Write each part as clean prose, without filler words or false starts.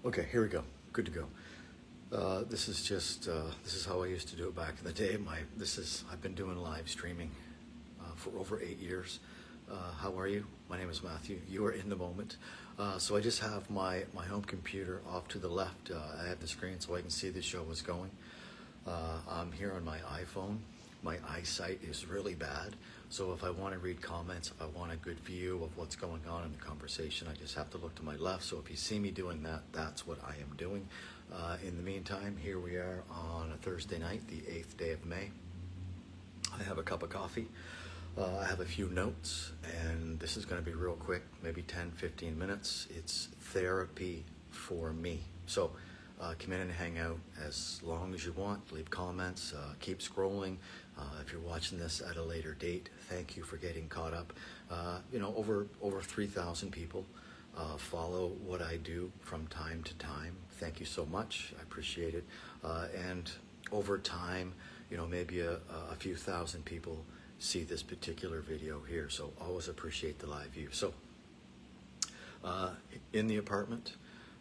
Okay, here we go. Good to go. This is how I used to do it back in the day. I've been doing live streaming for over 8 years. How are you? My name is Matthew. You are in the moment. So I just have my home computer off to the left. I have the screen so I can see the show is going. I'm here on my iPhone. My eyesight is really bad. So if I want to read comments, if I want a good view of what's going on in the conversation, I just have to look to my left. So if you see me doing that, that's what I am doing. In the meantime, here we are on a Thursday night, the 8th day of May. I have a cup of coffee. I have a few notes, and this is going to be real quick, maybe 10, 15 minutes. It's therapy for me. So come in and hang out as long as you want. Leave comments. Keep scrolling. If you're watching this at a later date, thank you for getting caught up. Over 3,000 people follow what I do from time to time. Thank you so much. I appreciate it. And over time, maybe a few thousand people see this particular video here. So always appreciate the live view. So in the apartment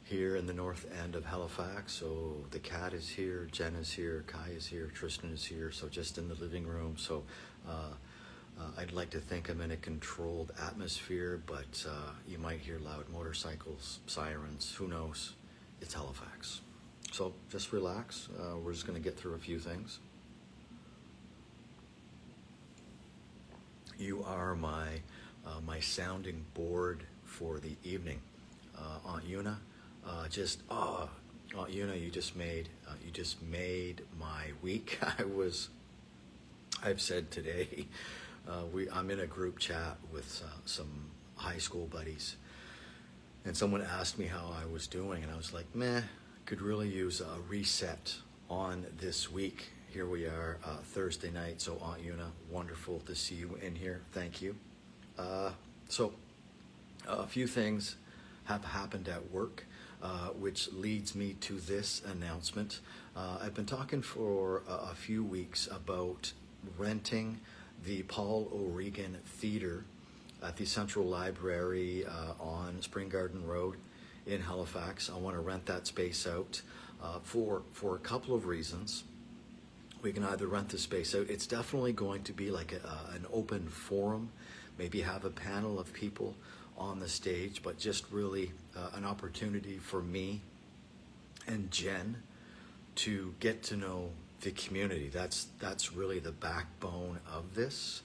here in the north end of Halifax. So the cat is here, Jen is here, Kai is here, Tristan is here. So just in the living room. So I'd like to think I'm in a controlled atmosphere, but you might hear loud motorcycles, sirens, who knows? It's Halifax. So just relax. We're just going to get through a few things. You are my sounding board for the evening. Aunt Una, Aunt Una, you just made my week. I've said today, I'm in a group chat with some high school buddies, and someone asked me how I was doing, and I was like, meh, could really use a reset on this week. Here we are, Thursday night. So Aunt Una, wonderful to see you in here. Thank you. So a few things have happened at work, which leads me to this announcement. I've been talking for a few weeks about renting the Paul O'Regan Theatre at the Central Library on Spring Garden Road in Halifax. I want to rent that space out for a couple of reasons. We can either rent the space out. It's definitely going to be like an open forum, maybe have a panel of people on the stage, but just really an opportunity for me and Jen to get to know the community. That's really the backbone of this.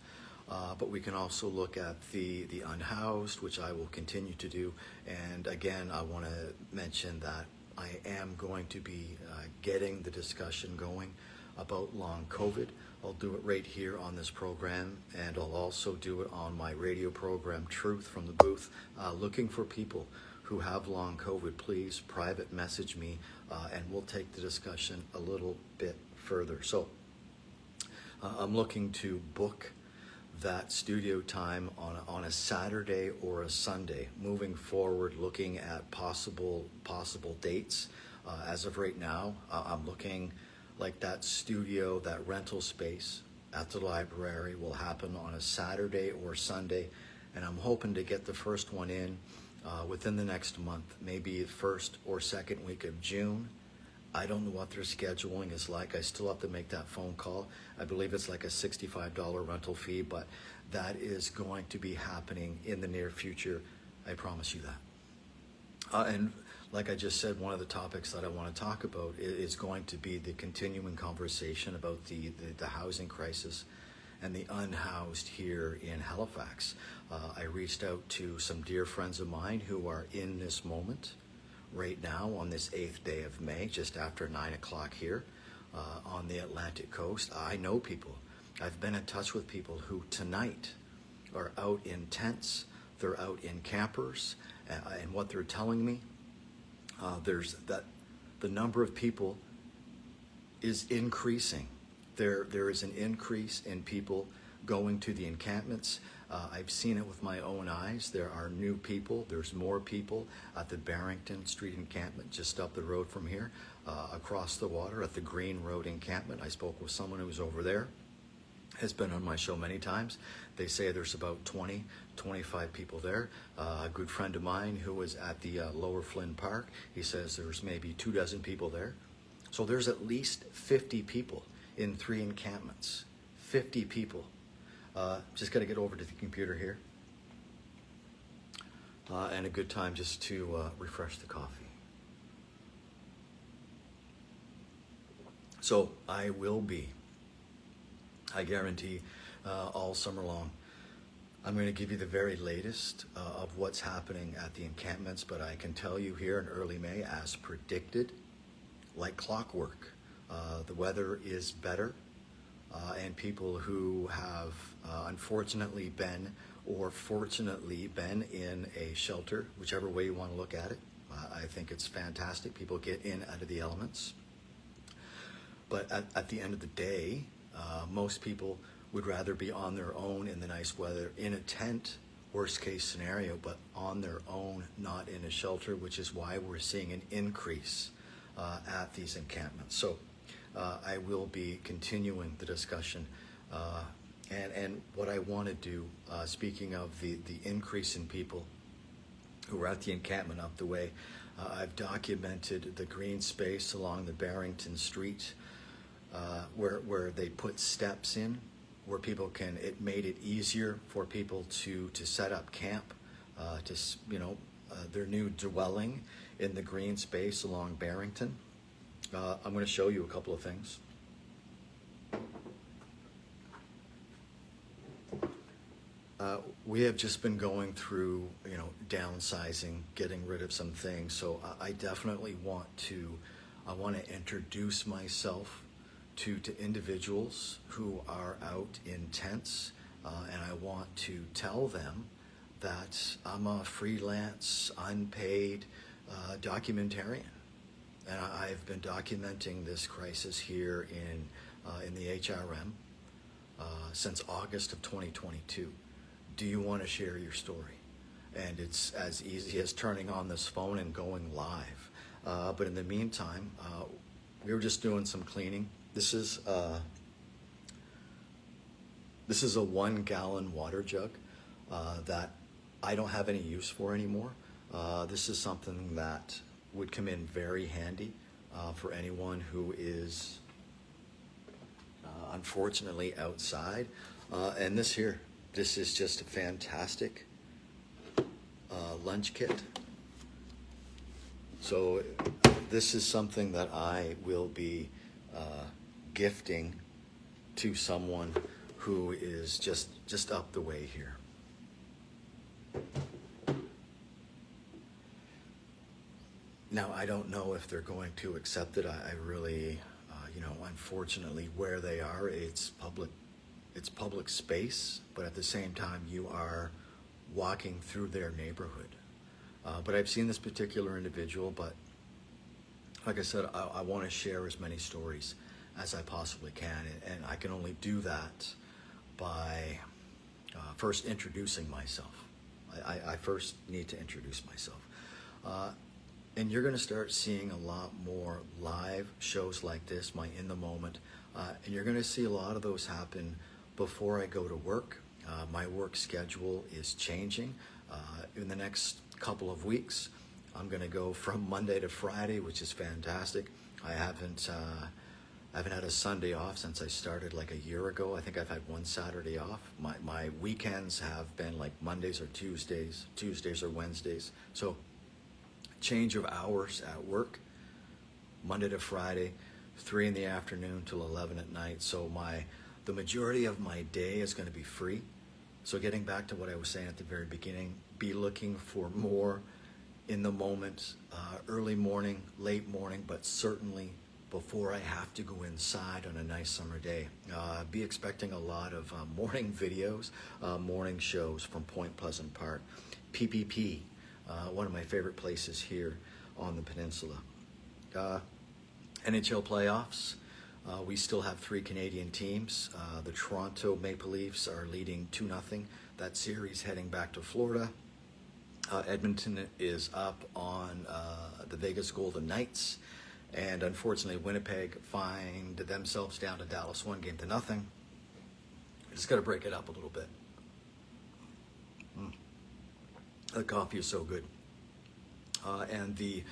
But we can also look at the unhoused, which I will continue to do. And again, I want to mention that I am going to be getting the discussion going about long COVID. I'll do it right here on this program, and I'll also do it on my radio program, Truth from the Booth. Looking for people who have long COVID, please private message me, and we'll take the discussion a little bit further. So I'm looking to book that studio time on a Saturday or a Sunday. Moving forward, looking at possible dates. As of right now, I'm looking like that studio, that rental space at the library will happen on a Saturday or Sunday, and I'm hoping to get the first one in within the next month, maybe the first or second week of June. I don't know what their scheduling is like. I still have to make that phone call. I believe it's like a $65 rental fee, but that is going to be happening in the near future. I promise you that. And like I just said, one of the topics that I want to talk about is going to be the continuing conversation about the housing crisis and the unhoused here in Halifax. I reached out to some dear friends of mine who are in this moment right now on this 8th day of May, just after 9 o'clock here on the Atlantic coast. I know people. I've been in touch with people who tonight are out in tents. They're out in campers, and what they're telling me, the number of people is increasing. There is an increase in people going to the encampments. I've seen it with my own eyes. There are new people. There's more people at the Barrington Street encampment just up the road from here, across the water at the Green Road encampment. I spoke with someone who was over there, has been on my show many times. They say there's about 20, 25 people there. A good friend of mine who was at the Lower Flynn Park, he says there's maybe 24 people there. So there's at least 50 people in 3 encampments. 50 people. Just got to get over to the computer here. And a good time just to refresh the coffee. So I will be, I guarantee, all summer long, I'm going to give you the very latest of what's happening at the encampments, but I can tell you here in early May, as predicted, like clockwork, the weather is better, and people who have unfortunately been or fortunately been in a shelter, whichever way you want to look at it, I think it's fantastic. People get in out of the elements. But at the end of the day, most people would rather be on their own in the nice weather, in a tent, worst case scenario, but on their own, not in a shelter, which is why we're seeing an increase at these encampments. So I will be continuing the discussion. And what I want to do, speaking of the increase in people who are at the encampment up the way, I've documented the green space along the Barrington Street where they put steps in, where people can, it made it easier for people to set up camp, their new dwelling in the green space along Barrington. I'm going to show you a couple of things. We have just been going through, downsizing, getting rid of some things. So I definitely want to introduce myself to individuals who are out in tents, and I want to tell them that I'm a freelance, unpaid documentarian, and I've been documenting this crisis here in the HRM since August of 2022. Do you want to share your story? And it's as easy as turning on this phone and going live. But in the meantime, we were just doing some cleaning. This is a 1-gallon water jug that I don't have any use for anymore. This is something that would come in very handy for anyone who is unfortunately outside. And this is just a fantastic lunch kit. So this is something that I will be gifting to someone who is just up the way here. Now, I don't know if they're going to accept it. I really, unfortunately, where they are, it's public space, but at the same time, you are walking through their neighborhood. But I've seen this particular individual, but like I said, I want to share as many stories as I possibly can, and I can only do that by first introducing myself. I first need to introduce myself. And you're going to start seeing a lot more live shows like this, my In the Moment, and you're going to see a lot of those happen before I go to work. My work schedule is changing. In the next couple of weeks, I'm going to go from Monday to Friday, which is fantastic. I haven't had a Sunday off since I started like a year ago. I think I've had one Saturday off. My weekends have been like Mondays or Tuesdays or Wednesdays. So change of hours at work, Monday to Friday, 3 in the afternoon till 11 at night. So the majority of my day is going to be free. So getting back to what I was saying at the very beginning, be looking for more in the moment, early morning, late morning, but certainly before I have to go inside on a nice summer day. Be expecting a lot of morning videos, morning shows from Point Pleasant Park. PPP, one of my favorite places here on the peninsula. NHL playoffs. We still have 3 Canadian teams. The Toronto Maple Leafs are leading 2-0. That series heading back to Florida. Edmonton is up on the Vegas Golden Knights. And unfortunately, Winnipeg find themselves down to Dallas 1-0. Just got to break it up a little bit. The coffee is so good. And the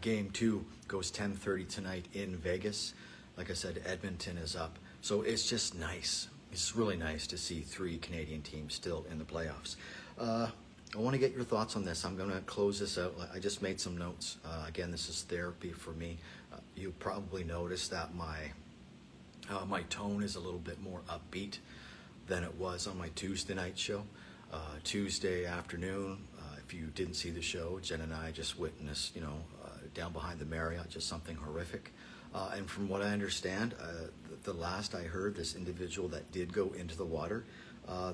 game 2 goes 10:30 tonight in Vegas. Like I said, Edmonton is up. So it's just nice. It's really nice to see 3 Canadian teams still in the playoffs. I want to get your thoughts on this. I'm going to close this out. I just made some notes. Again, this is therapy for me. You probably noticed that my tone is a little bit more upbeat than it was on my Tuesday night show. Tuesday afternoon, if you didn't see the show, Jen and I just witnessed, down behind the Marriott, just something horrific. And from what I understand, the last I heard, this individual that did go into the water,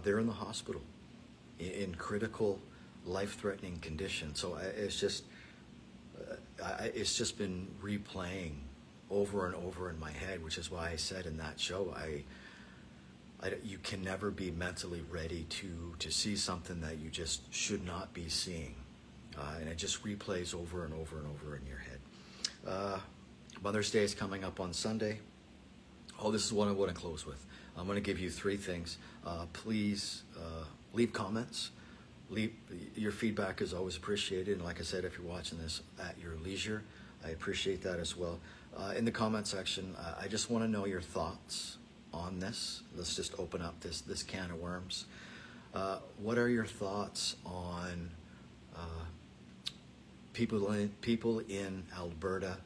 they're in the hospital in critical, life-threatening condition. So it's just been replaying over and over in my head, which is why I said in that show, you can never be mentally ready to see something that you just should not be seeing. And it just replays over and over and over in your head. Mother's Day is coming up on Sunday. Oh, this is what I want to close with. I'm going to give you 3 things. Please leave comments. Your feedback is always appreciated. And like I said, if you're watching this at your leisure, I appreciate that as well. In the comment section, I just want to know your thoughts on this. Let's just open up this can of worms. What are your thoughts on people in Alberta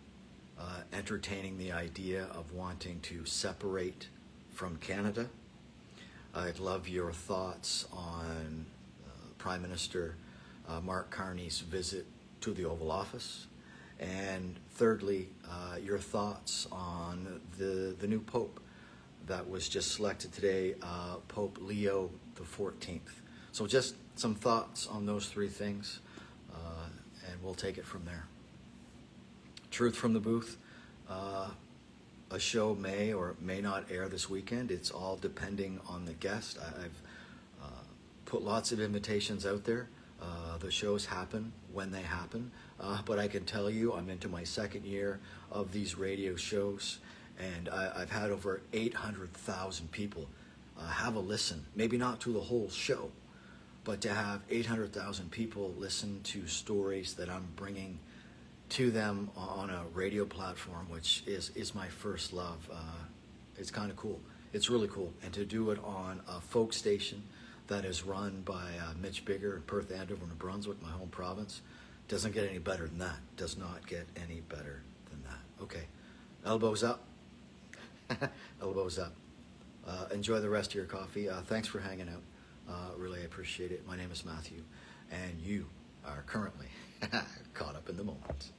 entertaining the idea of wanting to separate from Canada? I'd love your thoughts on Prime Minister Mark Carney's visit to the Oval Office. And thirdly, your thoughts on the new Pope that was just selected today, Pope Leo the 14th. So just some thoughts on those 3 things, and we'll take it from there. Truth from the Booth. A show may or may not air this weekend. It's all depending on the guest. I've put lots of invitations out there. The shows happen when they happen. But I can tell you, I'm into my 2nd year of these radio shows, and I've had over 800,000 people have a listen. Maybe not to the whole show, but to have 800,000 people listen to stories that I'm bringing to them on a radio platform, which is my first love. It's kind of cool. It's really cool. And to do it on a folk station that is run by Mitch Bigger in Perth, Andover, New Brunswick, my home province, doesn't get any better than that. Does not get any better than that. Okay, elbows up. Elbows up. Enjoy the rest of your coffee. Thanks for hanging out. Really appreciate it. My name is Matthew, and you are currently caught up in the moment.